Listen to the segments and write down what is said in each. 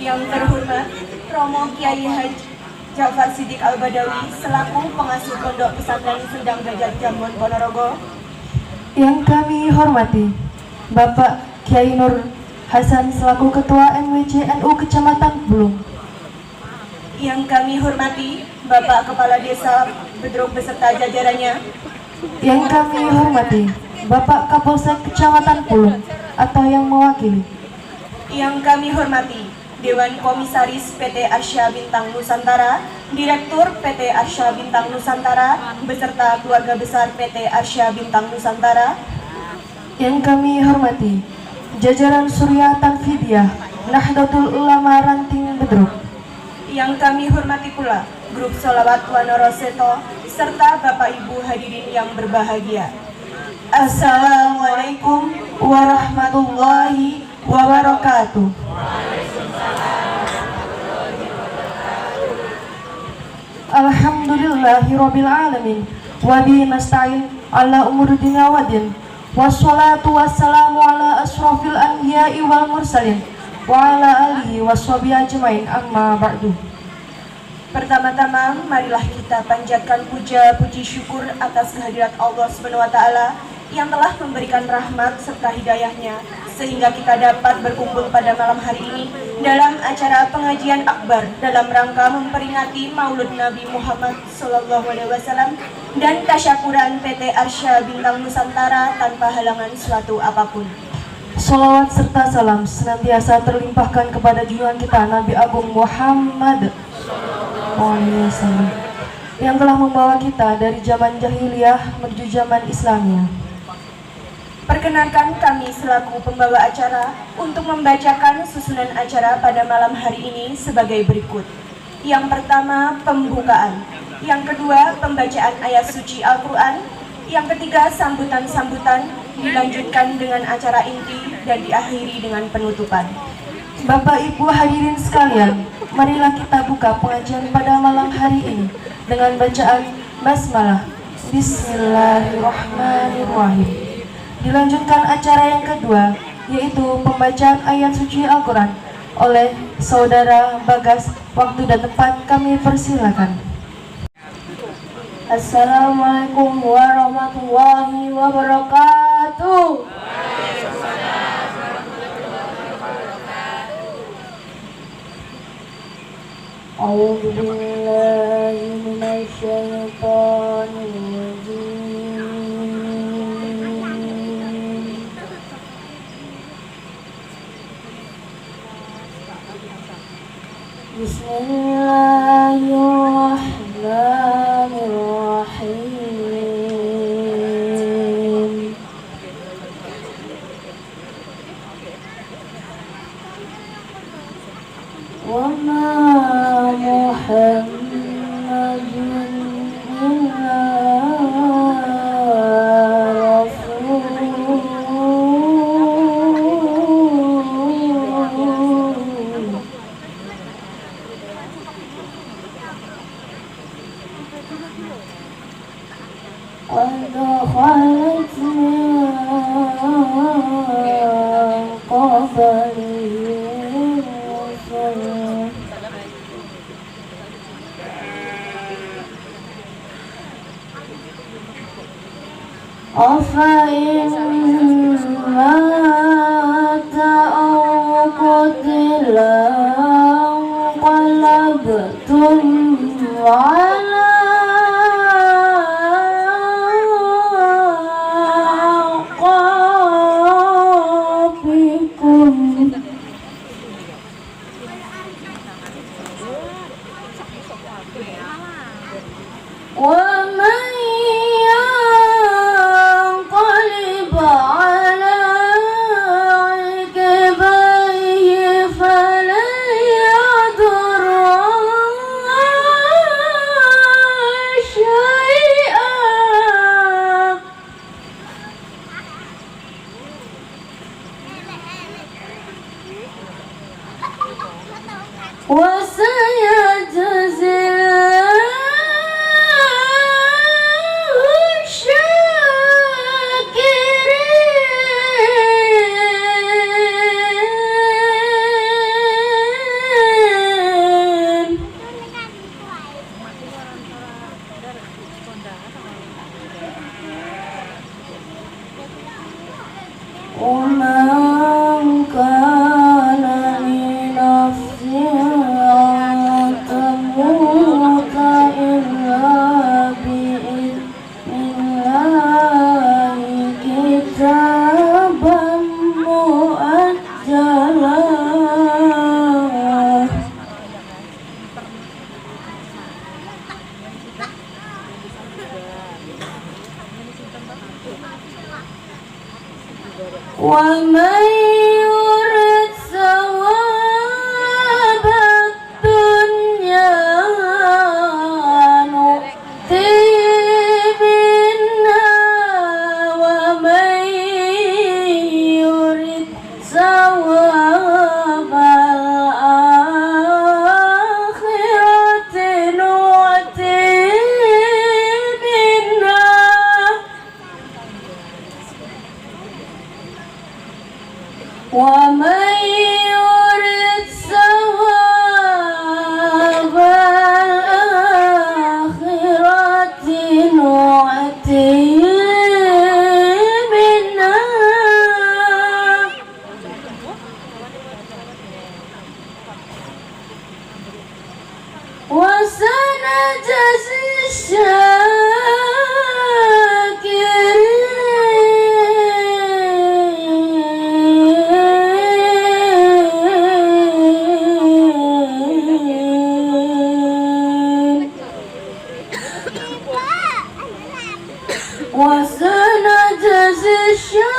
Yang terhormat Romo Kiai Haji Ja'far Siddiq Al-Badawi selaku pengasuh Pondok Pesantren Sendang Gajah Jambon Ponorogo. Yang kami hormati Bapak Kiai Nur Hasan selaku Ketua MWC NU Kecamatan Bulung. Yang kami hormati Bapak Kepala Desa Bedrog beserta jajarannya. Yang kami hormati Bapak Kapolsek Kecamatan Bulung atau yang mewakili. Yang kami hormati Dewan Komisaris PT Arsya Bintang Nusantara, Direktur PT Arsya Bintang Nusantara, beserta keluarga besar PT Arsya Bintang Nusantara. Yang kami hormati jajaran Surya Tanfidiyah Nahdlatul Ulama Ranting Bedrog. Yang kami hormati pula Grup Sholawat Wanoro Seto serta Bapak Ibu hadirin yang berbahagia. Assalamualaikum warahmatullahi wabarakatuh. Alhamdulillahirabbil alamin wa bihi nasta'in ala umuri dunya waddin. Wassalatu wassalamu ala asrofil anbiya'i wal mursalin wa ala alihi washabihi ajmain, amma ba'du. Pertama-tama, marilah kita panjatkan puja puji syukur atas kehadirat Allah SWT yang telah memberikan rahmat serta hidayahnya sehingga kita dapat berkumpul pada malam hari ini dalam acara pengajian akbar dalam rangka memperingati Maulud Nabi Muhammad SAW dan tasyakuran PT Arsya Bintang Nusantara tanpa halangan suatu apapun. Salawat serta salam senantiasa terlimpahkan kepada junjungan kita Nabi Agung Muhammad SAW yang telah membawa kita dari zaman jahiliyah menuju zaman Islamiyah. Perkenankan kami selaku pembawa acara untuk membacakan susunan acara pada malam hari ini sebagai berikut. Yang pertama, pembukaan. Yang kedua, pembacaan ayat suci Al-Quran. Yang ketiga, sambutan-sambutan, dilanjutkan dengan acara inti dan diakhiri dengan penutupan. Bapak Ibu hadirin sekalian, marilah kita buka pengajian pada malam hari ini dengan bacaan basmalah. Bismillahirrahmanirrahim. Dilanjutkan acara yang kedua, yaitu pembacaan ayat suci Al-Quran oleh Saudara Bagas. Waktu dan tempat kami persilakan. Assalamualaikum warahmatullahi wabarakatuh. A'udzu billahi minasy syaithanir rajim. Bismillahirrahmanirrahim. Wa ma Muhammadun illa قد خلت من قبله الرسل أفإن مات أو قتل انقلبتم على ومن ينقلب على عقبيه فلن يضر الله شيئا وسيجزي نجزي الشاكرين وسنجزي الشاكرين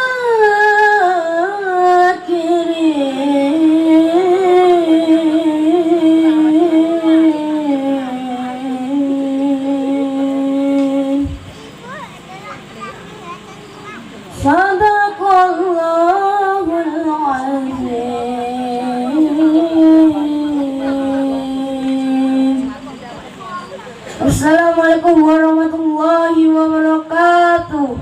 صدق الله العظيم. Assalamualaikum warahmatullahi wabarakatuh.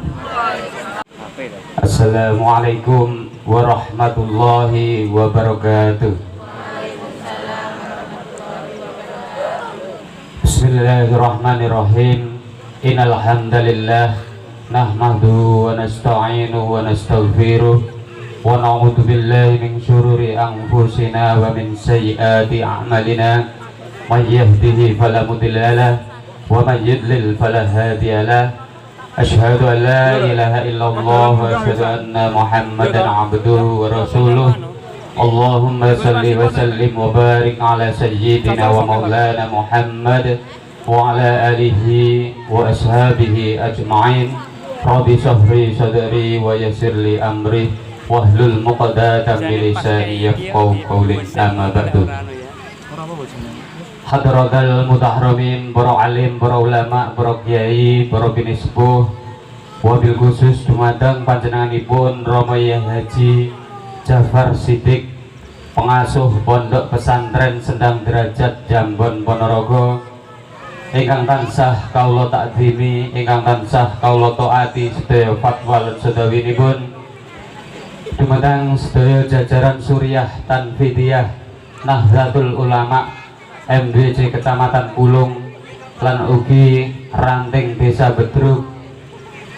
Assalamualaikum warahmatullahi wabarakatuh. Bismillahirrahmanirrahim. Innal hamdalillah nahmaduhu wa nasta'inuhu wa nastaghfiruh wa na'udzu billahi min syururi anfusina wa min sayyiati a'malina. May yahdihi fala mudilla lahu wa may yudlil fala hadiya lahu. Asyhadu an la ilaha illallah wa asyhadu anna Muhammadan abduhu wa rasuluh. Allahumma salli wa sallim wa barik ala sayyidina wa maulana Muhammad wa ala alihi wa ashabihi ajma'in. Rabbi sahri sadri wa yassirli amri wahlul 'uqdatam min lisani yafqahu qawli. Amma ba'du. Hadratal mutahramin, para alim, para ulama, para kiai, para binisbuh, wabil khusus dumateng panjenenganipun Rama Yai Haji Jafar Siddiq, pengasuh Pondok Pesantren Sendang Derajat Jambon Ponorogo, ingkang tansah kawula takdimi, ingkang tansah kawula taati sedaya fatwa lan sedawinipun dumateng sedaya jajaran Suriah Tanfidiyah Nahdlatul Ulama MDC Kecamatan Pulung lan ugi ranting Desa Bedruk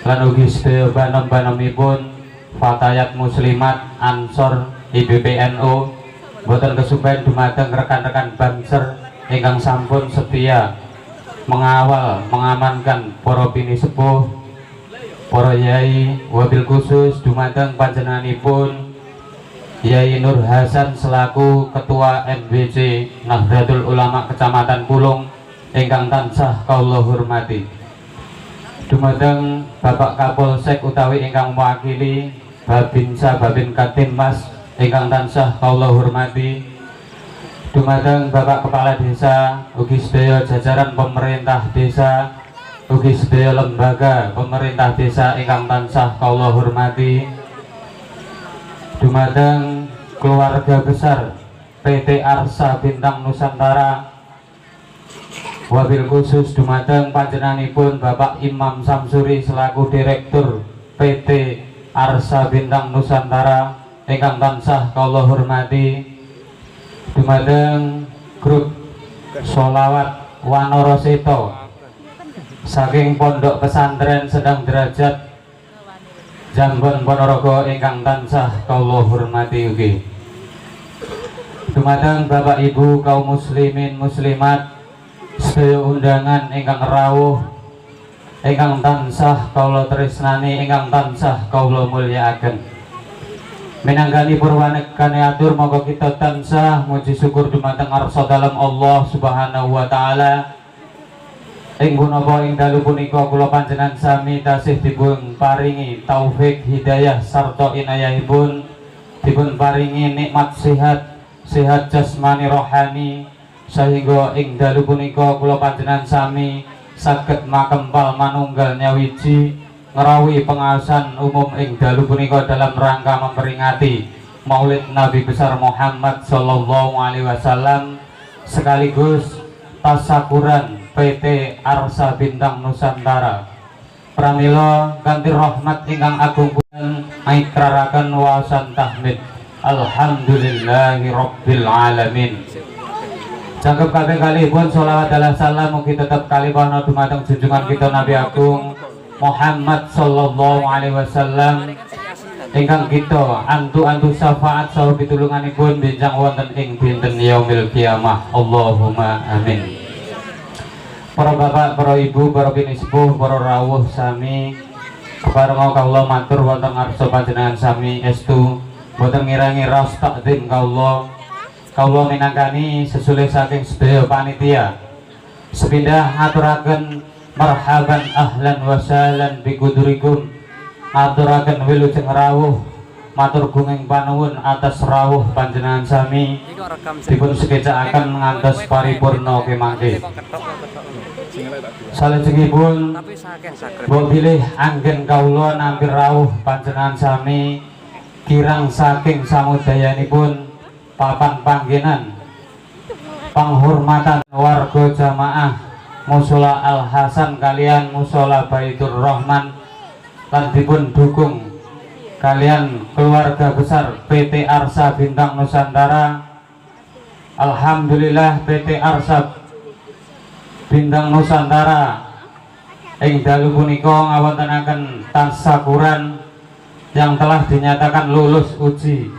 lan ugi sedaya banom-banomipun Fatayat Muslimat Ansor IBPNU, boten kesupen dumateng rekan-rekan Banser ingkang sampun setia mengawal mengamankan para bini sepuh, para yai, wabil khusus dumateng panjenenganipun Yai Nur Hasan selaku Ketua MBC Nahdlatul Ulama Kecamatan Pulung ingkang tansah kawula hormati. Dumateng Bapak Kapolsek utawi ingkang mewakili Babinsa Babin Katimmas ingkang tansah kawula hormati. Dumateng Bapak Kepala Desa, ugi sedaya jajaran pemerintah desa, ugi sedaya lembaga pemerintah desa ingkang tansah kawula hormati. Dumateng keluarga besar PT Arsa Bintang Nusantara, wabil khusus dumateng panjenenganipun Bapak Imam Samsuri selaku Direktur PT Arsa Bintang Nusantara ingkang tansah kawula hormati. Dumateng grup Sholawat Wanara Seto saking Pondok Pesantren Sendang Derajat Jambon Ponorogo ingkang tansah kawula hormati ugi. Dumateng Bapak Ibu kaum muslimin muslimat sedaya undangan ingkang rawuh ingkang tansah kawula tresnani, ingkang tansah kawula mulyakaken. Minangkani purwanekane atur monggo kita tansah muji syukur dumateng arsa dalem Allah Subhanahu wa taala. Ing punapa ing dalu punika kula panjenengan sami tasih dipun paringi taufik hidayah sarta inayahipun, dipun paringi nikmat sehat jasmani rohani, sehingga ing dalu punika kula panjenengan sami saged makempal manunggal nyawiji ngerawi pengawasan umum ing dalu punika dalam rangka memperingati Maulid Nabi besar Muhammad sallallahu alaihi wasallam sekaligus tasakuran PT Arsa Bintang Nusantara. Pramila kanthi rahmat ingkang agung aitraraken wawasan tahmid alhamdulillahi rabbil alamin. Cangkep kabeh kalihipun sholawat ala salam mugi tetep kalihana dumateng junjungan kita Nabi Agung Muhammad sallallahu alaihi wasallam ingkang kita antu syafaat saha pitulunganipun benjang wonten ing dinten yaumil kiamah. Allahumma amin. para bapak, para ibu, para bini sepuh, para rawuh sami keparenga kawula matur wonten ngarsa panjenengan sami estu boten ngirangi raos takdim kawula minangkani sesulih saking sedaya panitia sepindah ngaturaken marhaban ahlan wa sahlan bikudurikum, ngaturaken wilujeng rawuh matur gunging panuwun atas rawuh panjenengan sami dipun sekecakaken ngantos paripurna kemangke. Salajengipun mbok bilih anggen kawula nampi rawuh panjenengan sami kirang saking samudayanipun papan panggenan penghormatan warga jamaah Mushola Al Hasan kalian Mushola Baitur Rahman lan dipun dukung kalian keluarga besar PT Arsa Bintang Nusantara. Alhamdulillah PT Arsa Bintang Nusantara ing dalu punika ngawontenaken tasyakuran yang telah dinyatakan lulus uji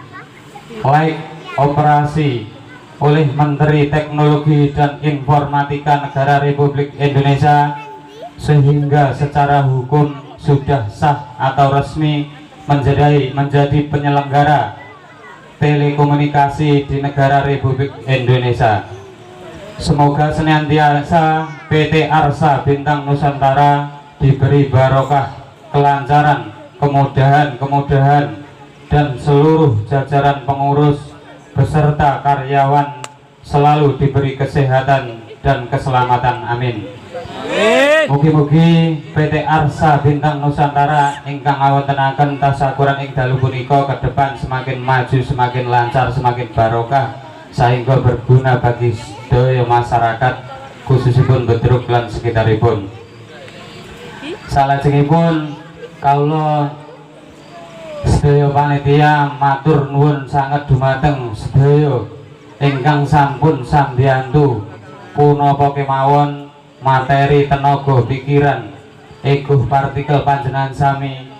laik operasi oleh Menteri Teknologi dan Informatika Negara Republik Indonesia, sehingga secara hukum sudah sah atau resmi menjadi penyelenggara telekomunikasi di negara Republik Indonesia. Semoga senantiasa PT Arsa Bintang Nusantara diberi barokah, kelancaran, kemudahan dan seluruh jajaran pengurus beserta karyawan selalu diberi kesehatan dan keselamatan. Amin. Mugi-mugi PT Arsa Bintang Nusantara ingkang ngawontenaken tasyakuran ing dalu punika ke depan semakin maju, semakin lancar, semakin barokah sehingga berguna bagi sedaya masyarakat khususipun Bedruk lan sekitaripun. Salajengipun kawula sedaya panitia matur nuwun sanget dumateng sedaya ingkang sampun sambiyantu punapa kemawon materi, tenaga, pikiran, ego, partikel panjenengan sami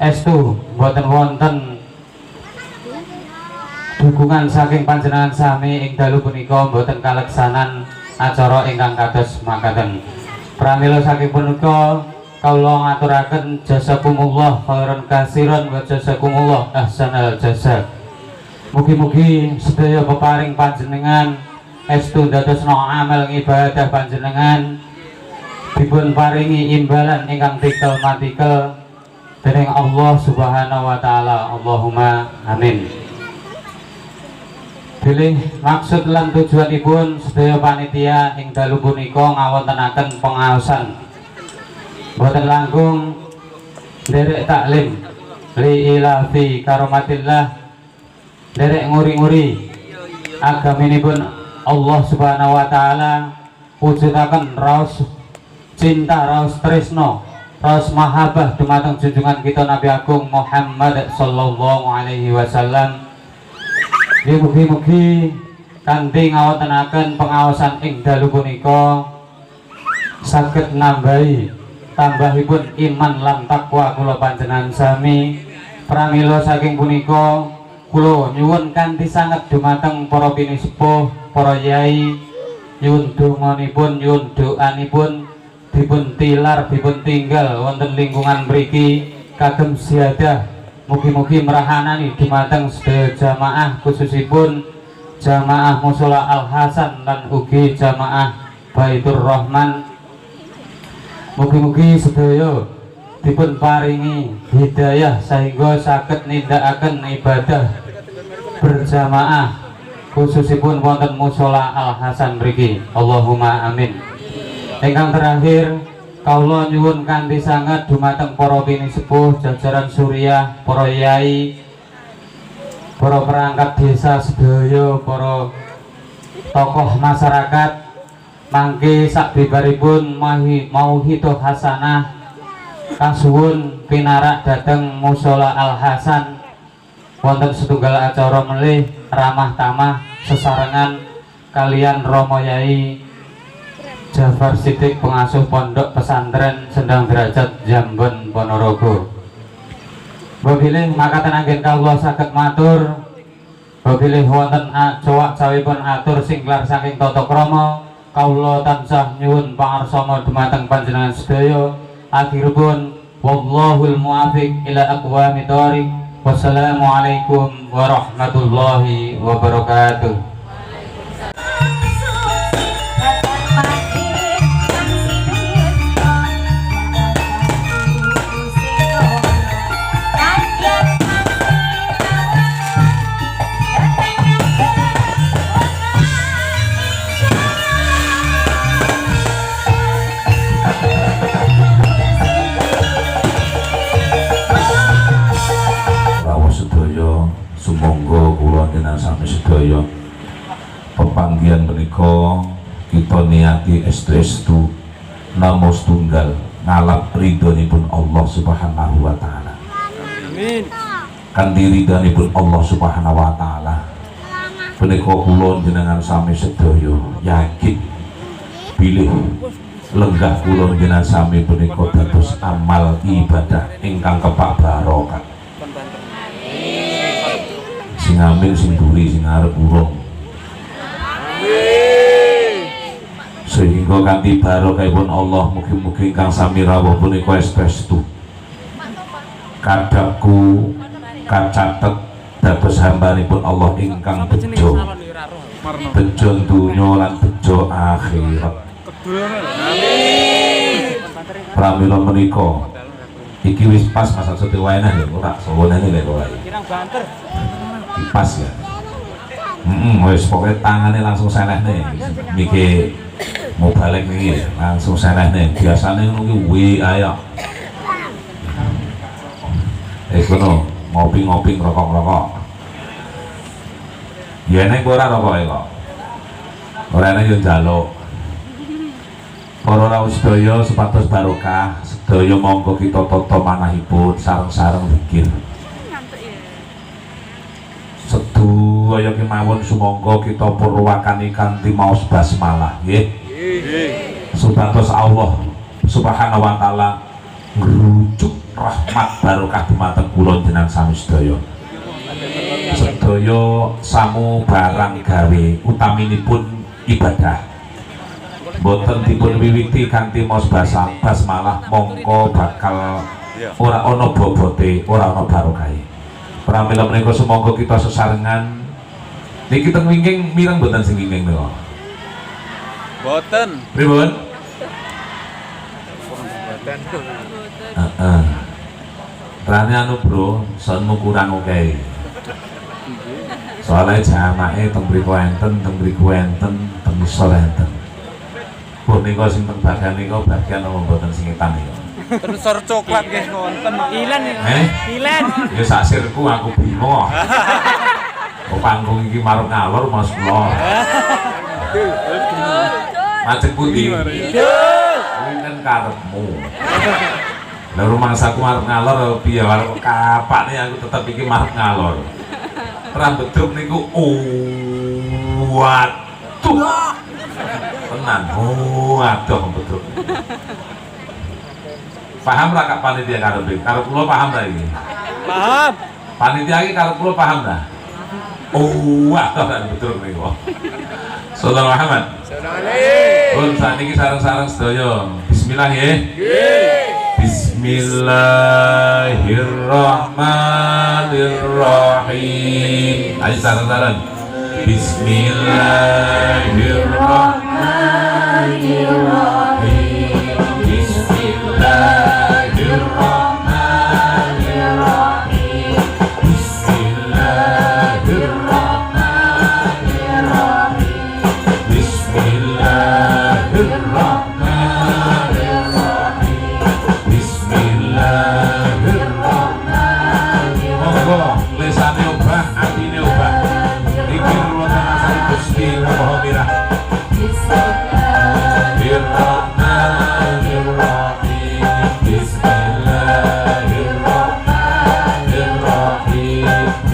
estu boten wonten dukungan saking panjenengan sami ing dalu punika boten kaleksanan acara ingkang kados makaten. Pramila saking punika kawula ngaturaken jazakumullah khairan katsiran wa jazakumullah ahsanal jazaa. Mugi-mugi sedaya peparing panjenengan estu dadosna amal ibadah panjenengan dipun paringi imbalan ingkang tikel matikel dening Allah Subhanahu wa taala. Allahumma amin. Bilih maksud lan tujuanipun sedaya panitia ing dalu punika ngawontenaken pengaosan boten langkung derek taklim li ilafi karomatillah, derek nguri-nguri agaminipun Allah Subhanahu wa taala, wujudaken raos cinta, raos tresno, raos mahabbah dumateng junjungan kita Nabi Agung Muhammad sallallahu alaihi wasallam. Mugi-mugi kanthi ngawontenaken pengaosan ing dalu punika saged nambahi tambahipun iman lan takwa kula panjenengan sami. Pramila saking punika kula nyuwun kanthi sanget dumateng para bini sepuh, para yai, nyuwun donganipun, nyuwun doanipun dipun tilar, dipun tinggal wonten lingkungan mriki kagem siadah. Mugi-mugi merahanani dumateng sedaya jamaah khususipun jamaah Mushola Al Hasan lan ugi jamaah Baitur Rahman. Mugi-mugi sedaya dipun paringi hidayah sehingga saged nindakaken ibadah berjamaah khususipun wonten Mushola Al Hasan mriki. Allahumma amin. Ingkang terakhir kawula nyuwun kanthi sanget dumateng para bini sepuh, jajaran suriah, para yai, para perangkat desa sedaya, para tokoh masyarakat mangke sakbibaripun mauhidul hasanah kasuwun pinarak dhateng Mushola Al Hasan wonten setunggal acara melih ramah tamah sesarengan kalian Romo Yai Jafar Siddiq, pengasuh pondok pesantren Sendang Derajat Jambon Ponorogo. Bilih makaten anggen kawula saged matur, bilih wonten cowak cawipun atur singklar saking tata krama kawula tansah nyuwun pangarsana dumateng panjenengan sedaya. Akhiripun wallahul muwaffiq ila aqwamit thoriq. Wassalamualaikum warahmatullahi wabarakatuh. Sumangga kula jenengan sami sedaya pepanggihan menika kita niati estu-estu namo setunggal ngalap ridhonipun Allah Subhanahu wa taala. Amin. Kanthi ridhonipun Allah Subhanahu wa taala menika kula jenengan sami sedaya yakin bilih lenggah kula jenengan sami menika dados amal ibadah ingkang kepak barokah. Sing ambil sing duri sing arep urung sehingga kanthi barokahipun Allah mugi-mugi ingkang sami rawuh punika estu kadhaku kacatet dados hambanipun Allah ingkang bejo donya lan bejo akhirat. Pramila menika iki wis pas masa setiwaena ya ora sawenane lek ora pas ya. Wis pokoknya tangannya langsung senehne mikir mau balik nih langsung senehne biasanya nunggu ayo kono ngopi rokok ya nek ora rokok kok ora enak yo njaluk para rawuh sedaya supados barokah sedaya monggo kita tata manahipun sareng-sareng zikir sedaya kemawon sumangga kita purwakani kanthi maos basmalah nggih. Supados Allah Subhanahu wa taala ngrujuk rahmat barokah dumateng kula jenengan sami sedaya. Sedaya samu barang gawe utaminipun ibadah. Boten dipun wiwiti kanthi maos basmalah mongko bakal ora ana bobote, ora ana barokahe. Pramila menika sumangga kita sesarengan niki teng wingking mireng mboten sing wingking menika. Mboten. Pripun? Heeh. Rane anu bro, sonmu kurang oke. Soalnya jamake teng mriku enten, teng mriku enten, teng isor enten. Punika sing teng bagian nika bagian apa mboten sing etan iki. Tensor coklat guys nonton ilan ya. Ilan. Ya saksirku aku bingung. Oh panggung iki marep ngalor Mas kula. Macet putih. Kuwi kan karepmu. Lah rumangsaku marep ngalor piye arep kapane aku tetep iki marep ngalor. Rambedruk niku waduh. Tenan. Waduh bedruk. Paham lah kak panitia karep kula paham lah ini. Paham. Panitia iki karep kula paham lah. Wah, kan betul nih kok. Saudara Muhammad. Pun saat ini sareng-sareng sedaya. Bismillah ya. Bismillahirrahmanirrahim. Ayo sareng-sareng. Bismillahirrahmanirrahim. Bismillahirrahmanirrahim. Bismillahirrahmanirrahim. Bismillahirrahmanirrahim. Bismillahirrahmanirrahim. Monggo lesane obah, atine obah. Iki ruwet asal Gusti Maha Mirah. Bismillahirrahmanirrahim. Bismillahirrahmanirrahim.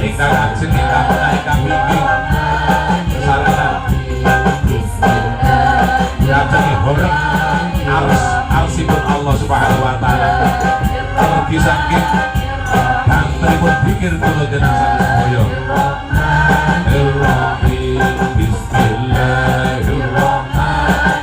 Ingkang ajeng ingkang menaikkan bimbing kesarenan kajengi horeg arsipun Allah Subhanahu wa taala pergi saking kantripun pikir kula jenengan sedaya. Bismillahirrahmanirrahim.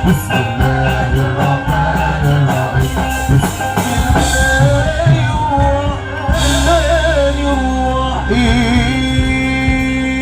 Bismillah.